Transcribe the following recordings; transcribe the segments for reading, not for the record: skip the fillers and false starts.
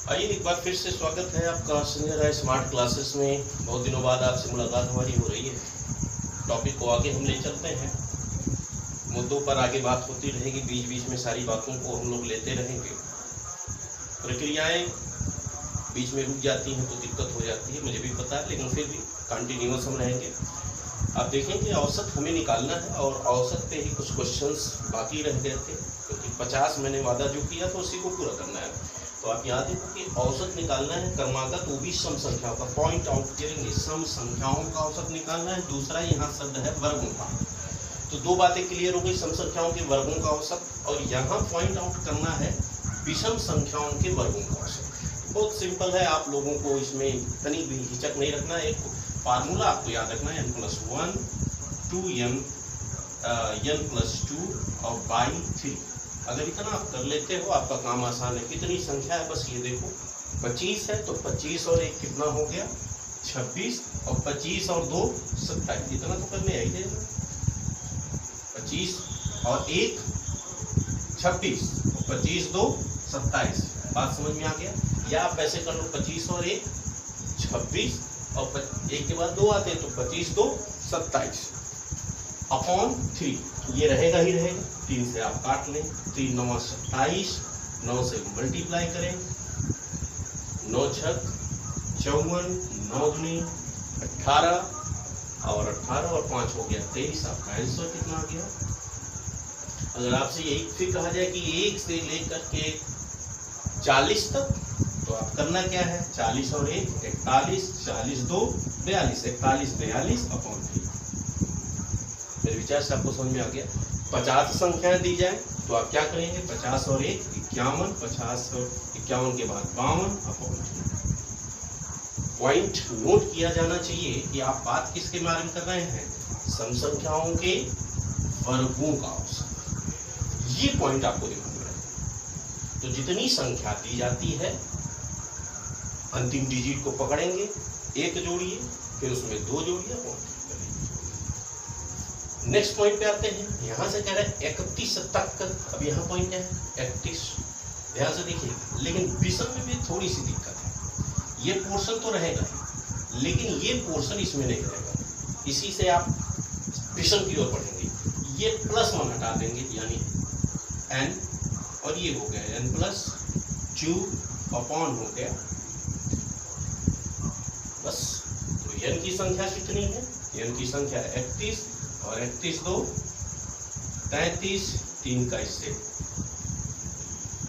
आइए एक बार फिर से स्वागत है आपका संजय राय स्मार्ट क्लासेस में। बहुत दिनों बाद आपसे मुलाकात हमारी हो रही है। टॉपिक को आगे हम ले चलते हैं, मुद्दों पर आगे बात होती रहेगी, बीच बीच में सारी बातों को हम लोग लेते रहेंगे। प्रक्रियाएं बीच में रुक जाती हैं तो दिक्कत हो जाती है, मुझे भी पता है, लेकिन फिर भी कंटिन्यूअस हम रहेंगे। आप देखेंगे औसत हमें निकालना है और औसत पे ही कुछ क्वेश्चंस बाकी रह गए थे, क्योंकि 50 मैंने वादा जो किया था उसी को पूरा करना है। तो आप याद रखें कि औसत निकालना है क्रमागत, वो भी सम संख्याओं का। पॉइंट आउट करेंगे, सम संख्याओं का औसत निकालना है। दूसरा यहाँ शब्द है वर्गों का। तो दो बातें क्लियर हो गई, सम संख्याओं के वर्गों का औसत, और यहाँ पॉइंट आउट करना है विषम संख्याओं के वर्गों का औसत। बहुत सिंपल है, आप लोगों को इसमें इतनी भी हिचक नहीं रखना। एक फार्मूला आपको याद रखना है, n+1 2n n+2 और बाई 3। अगर इतना आप कर लेते हो आपका काम आसान है। कितनी संख्या है बस ये देखो, 25 है, तो 25 और 1 कितना हो गया 26, और 25 और 2 27। इतना तो करने आई देगा, 25 और 1 26 और 25 2 27। बात समझ में आ गया? या आप ऐसे कर लो, 25 और 1 26 और 1 के बाद 2 आते हैं तो 25 2 27 अपॉन 3। ये रहेगा ही रहेगा, 3 से आप काट लें, 3 9 27, 9 से मल्टीप्लाई करें, 9 6 54, 9 दूनी 18, और 18 और 5 हो गया 23। आपका आंसर कितना आ गया? अगर आपसे यही फिर कहा जाए कि 1 से लेकर के 40 तक, तो आप करना क्या है, 40 और 1 41, 40 2 42, 41 42 अपॉन 3। मेरे विचार से आपको समझ में आ गया। 50 संख्याएं दी जाए तो आप क्या करेंगे, 50 और 1 51, 50 और 51 के बाद 52 अपॉन 3। पॉइंट नोट किया जाना चाहिए कि आप बात किसके बारे में कर रहे हैं, सम संख्याओं के वर्गों का औसत। ये पॉइंट आपको दिखाना है। तो जितनी संख्या दी जाती है, अंतिम डिजिट को पकड़ेंगे, 1 जोड़िए, फिर उसमें 2 जोड़िए। नेक्स्ट पॉइंट पे आते हैं। यहाँ से कह रहे हैं 31 तक। अब यहाँ पॉइंट है 31, ध्यान से देखिए। लेकिन विषम में भी थोड़ी सी दिक्कत है। ये पोर्शन तो रहेगा ही, लेकिन ये पोर्शन इसमें नहीं रहेगा। इसी से आप विषम की ओर बढ़ेंगे। ये +1 हटा देंगे, यानी n, और ये हो गया n+2 अपॉन हो गया बस। तो n की संख्या कितनी है, n की संख्या 31, और 31 2 33, 3 का इससे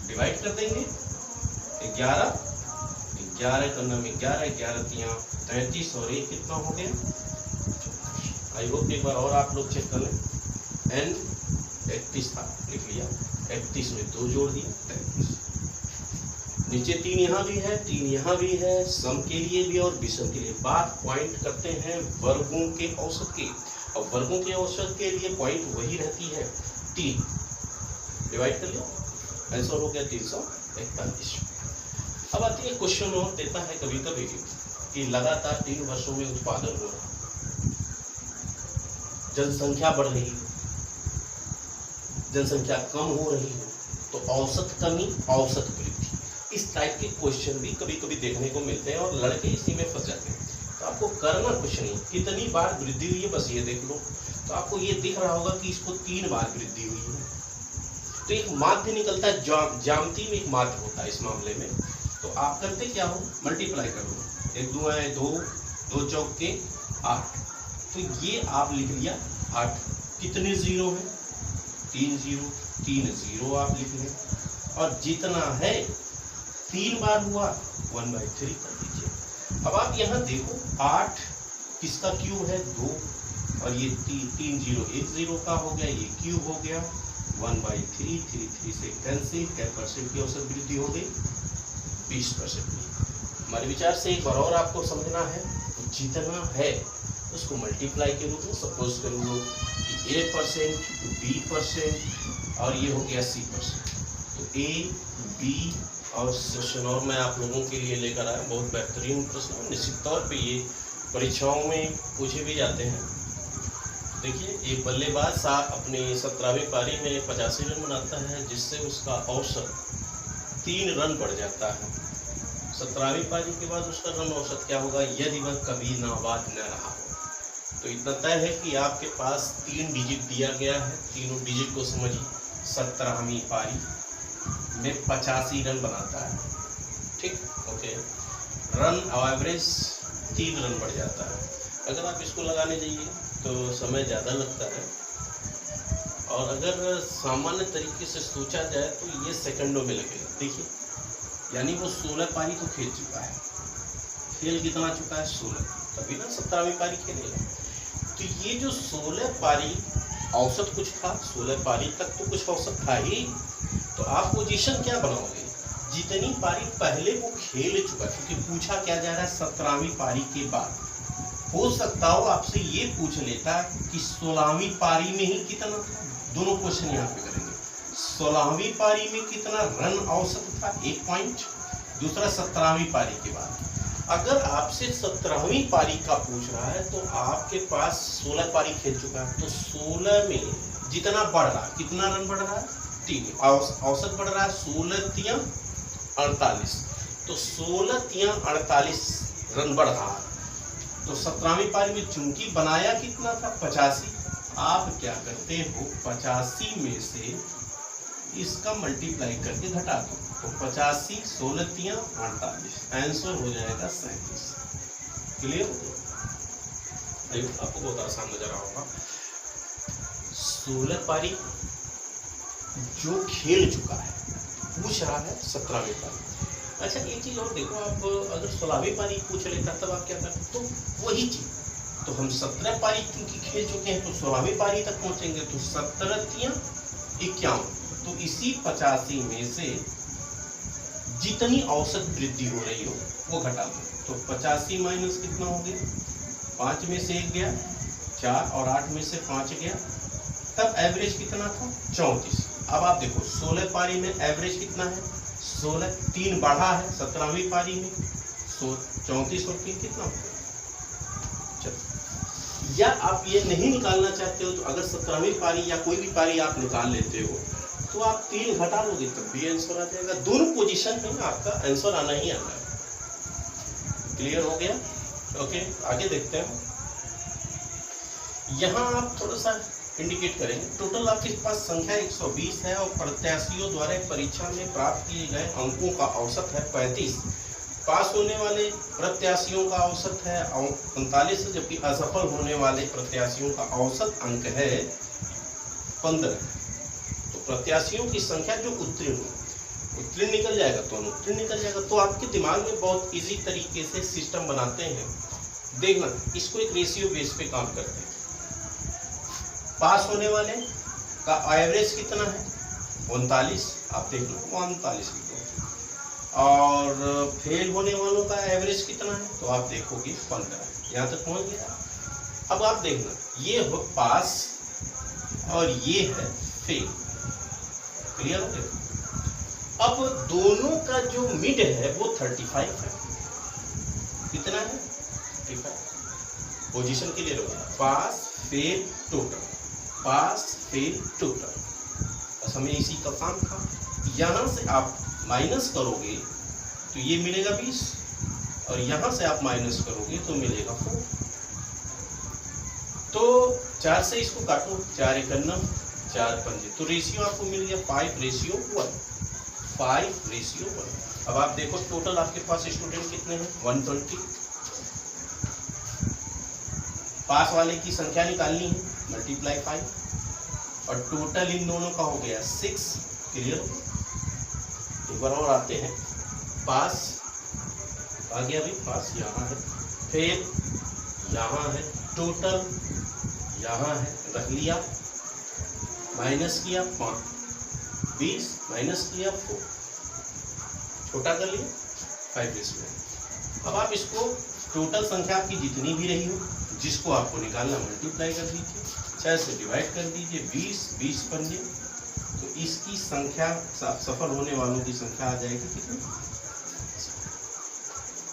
डिवाइड कर देंगे, 11 करना में 11 11 3 33, और 1 कितना हो गया 24। आई होप एक बार और आप लोग चेक कर लें। n 31 था, लिख लिया, 31 में 2 जोड़ दिया 33। नीचे 3 यहाँ भी है, 3 यहाँ भी है, सम के लिए भी और विषम के लिए। बात पॉइंट करते हैं वर्गों के औसत की, और वर्गों के औसत के लिए पॉइंट वही रहती है 3। डिवाइड कर लिया, आंसर हो गया 341। अब आती है क्वेश्चन और देता है कभी कभी कि लगातार 3 वर्षों में उत्पादन हो रहा, जनसंख्या बढ़ रही है, जनसंख्या कम हो रही है, तो औसत कमी औसत वृद्धि, इस टाइप के क्वेश्चन भी कभी कभी देखने को मिलते हैं, और लड़के इसी में फंस जाते हैं। तो आपको करना कुछ नहीं, कितनी बार वृद्धि हुई है बस ये देख लो। तो आपको ये दिख रहा होगा कि इसको 3 बार वृद्धि हुई है। तो एक माध्य निकलता है, ज्यामिति में एक माध्य होता है इस मामले में। तो आप करते क्या हो, मल्टीप्लाई कर लो, 1 2 है 2, 2 चौक के 8। तो ये आप लिख लिया 8। कितने 0 है, 3 0, 3 0 आप लिख लें, और जितना है 3 बार हुआ 1/3 कर दीजिए। अब आप यहाँ देखो, 8 किसका क्यूब है 2, और ये 3 0 1 0 का हो गया, ये क्यूब हो गया 1/3, 3 से कैंसिल। क्या परसेंट की औसत वृद्धि हो गई, 20%। हमारे विचार से एक बार और आपको समझना है, तो जितना है उसको मल्टीप्लाई के रूप में सपोज कर लो कि A%, B%, और ये हो गया C%। तो A, B और सेशन और मैं आप लोगों के लिए लेकर आया बहुत बेहतरीन प्रश्न। निश्चित तौर पे ये परीक्षाओं में पूछे भी जाते हैं। देखिए, एक बल्लेबाज अपने 17वीं पारी में 85 रन बनाता है, जिससे उसका औसत 3 रन बढ़ जाता है। 17वीं पारी के बाद उसका रन औसत क्या होगा, यदि वह कभी नाबाद न रहा हो। तो इतना तय है कि आपके पास 3 डिजिट दिया गया है, तीनों डिजिट को समझिए। 17वीं पारी में 85 रन बनाता है, ठीक, ओके। रन एवरेज 3 रन बढ़ जाता है। अगर आप इसको लगाने जाइए तो समय ज़्यादा लगता है, और अगर सामान्य तरीके से सोचा जाए तो ये सेकंडों में लगेगा। देखिए, यानी वो 16 पारी तो खेल चुका है। खेल कितना चुका है, 16, तभी ना 17वीं पारी खेलेगा। तो ये जो 16 पारी औसत कुछ था, 16 पारी तक तो कुछ औसत था ही। तो आप पोजीशन क्या बनाओगे, जितनी पारी पहले वो खेल चुका, क्योंकि पूछा क्या जा रहा है 17वीं पारी के बाद। हो सकता हो आपसे ये पूछ लेता कि 16वीं पारी में ही कितना, दोनों क्वेश्चन यहाँ पे करेंगे। 16वीं पारी में कितना रन औसत था, 1 पॉइंट, दूसरा 17वीं पारी के बाद। अगर आपसे 17वीं पारी का पूछ रहा है तो आपके पास 16 पारी खेल चुका है, तो 16 में जितना बढ़ रहा है, कितना रन बढ़ रहा है, 3, औसत बढ़ रहा है 16 तिया 48, तो 16 तिया 48 रन बढ़ रहा है। तो 17वीं पारी में चूंकि बनाया कितना था, 85, आप क्या करते हो 85 में से इसका मल्टीप्लाई करके घटा दो, तो 85 16 तिया 48, आंसर हो जाएगा 37। क्लियर हो गया, आपको बहुत आसान नजर आ होगा। 16 पारी जो खेल चुका है, पूछ रहा है 17वीं पारी। अच्छा, एक चीज और देखो, आप अगर 16वीं पारी पूछ लेता तब आप क्या करते, तो वही चीज, तो हम 17 पारी क्योंकि खेल चुके हैं तो 16वीं पारी तक पहुंचेंगे, तो 17 तिया 51, तो इसी 85 में से जितनी औसत वृद्धि हो रही हो वो घटा दो, तो 85 माइनस कितना हो गया, 5 में से 1 गया 4, और 8 में से 5 गया, तब एवरेज कितना था 34। अब आप देखो 16 पारी में एवरेज कितना है 16, 3 बढ़ा है 17वीं पारी में, 34 और 3 कितना हो गया। या आप ये नहीं निकालना चाहते हो तो अगर 17वीं पारी या कोई भी पारी आप निकाल लेते हो तो आप 3 घटा लोगे तब भी आंसर आ जाएगा। दोनों पोजीशन में आपका आंसर आना ही आना है। क्लियर हो गया, ओके। आगे देखते हैं, यहाँ आप थोड़ा सा इंडिकेट करेंगे। टोटल आपके पास संख्या 120 है और प्रत्याशियों द्वारा परीक्षा में प्राप्त किए गए अंकों का औसत है 35। पास होने वाले प्रत्याशियों का औसत है 39, जबकि असफल होने वाले प्रत्याशियों का औसत अंक है 15। तो प्रत्याशियों की संख्या जो उत्तीर्ण निकल जाएगा तो अनुत्तीर्ण निकल जाएगा। तो आपके दिमाग में बहुत इजी तरीके से सिस्टम बनाते हैं। देखना, इसको एक रेशियो बेस पे काम करते हैं। पास होने वाले का एवरेज कितना है 39, आप देख लो 39 लिखो, और फेल होने वालों का एवरेज कितना है तो आप देखोगे 15। यहाँ तक पहुंच गया। अब आप देखना, ये हो पास और ये है फेल। क्लियर हो गया। अब दोनों का जो मिड है वो 35 है। कितना है 35। पोजीशन क्लियर होगा, pass fail total, pass fail total. बस हमें इसी का काम था। यहाँ से आप माइनस करोगे तो ये मिलेगा 20, और यहाँ से आप माइनस करोगे तो मिलेगा 4। तो 4 से इसको काटो, 4 × 9, 4 × 5, तो रेशियो आपको मिल गया 5:1, 5:1। अब आप देखो टोटल आपके पास स्टूडेंट कितने हैं 120। पास वाले की संख्या निकालनी है, मल्टीप्लाई 5, और टोटल इन दोनों का हो गया 6। क्लियर। एक बार और आते हैं, पास आ गया भाई, पास यहाँ है, फेल यहाँ है, टोटल यहाँ है, रख लिया, माइनस किया 5, 20 माइनस किया 4, छोटा कर लिया 5। अब आप इसको टोटल संख्या आपकी जितनी भी रही हो, जिसको आपको निकालना मल्टीप्लाई कर दीजिए, 6 से डिवाइड कर दीजिए, 20 पंजे, तो इसकी संख्या सफल होने वालों की संख्या आ जाएगी कितनी।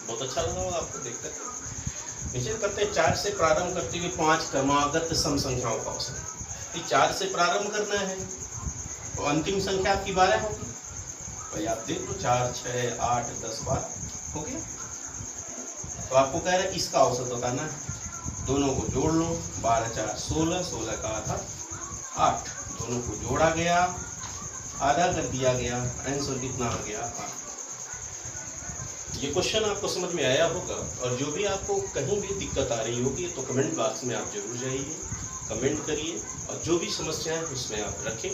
बहुत अच्छा लगा होगा आपको देखकर। नीचे करते हैं 4 से प्रारंभ करते हुए 5 क्रमागत सम संख्याओं का औसत। 4 से प्रारंभ करना है तो अंतिम संख्या आपकी 12 होगी, भाई आप देख लो 4, 6, 8, 10 बार हो गया। तो आपको कह रहा है इसका औसत बताना है, दोनों को जोड़ लो, 12 4 16, 16 का आधा 8, दोनों को जोड़ा गया, आधा कर दिया गया, आंसर कितना आ गया 8। ये क्वेश्चन आपको समझ में आया होगा, और जो भी आपको कहीं भी दिक्कत आ रही होगी तो कमेंट बॉक्स में आप जरूर जाइए, कमेंट करिए, और जो भी समस्या है उसमें आप रखें।